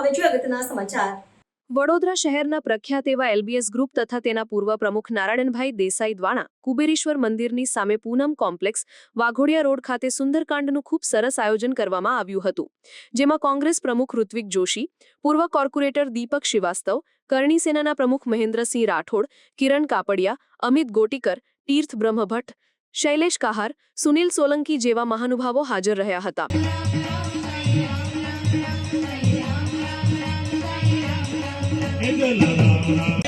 હવે જોઈએ અગત્યના સમાચાર। વડોદરા શહેરના પ્રખ્યાત એવા એલબીએસ ગ્રુપ તથા તેના પૂર્વ પ્રમુખ નારાયણભાઈ દેસાઈ દ્વારા કુબેરેશ્વર મંદિરની સામે પૂનમ કોમ્પ્લેક્સ વાઘોડિયા રોડ ખાતે સુંદરકાંડનું ખૂબ સરસ આયોજન કરવામાં આવ્યું હતું, જેમાં કોંગ્રેસ પ્રમુખ ઋત્વિક જોશી, પૂર્વ કોર્પોરેટર દીપક શ્રીવાસ્તવ, કરણી સેનાના પ્રમુખ મહેન્દ્રસિંહ રાઠોડ, કિરણ કાપડિયા, અમિત ગોટીકર, તીર્થ બ્રહ્મભટ્ટ, શૈલેષ કહાર, સુનિલ સોલંકી જેવા મહાનુભાવો હાજર રહ્યા હતા। Angela.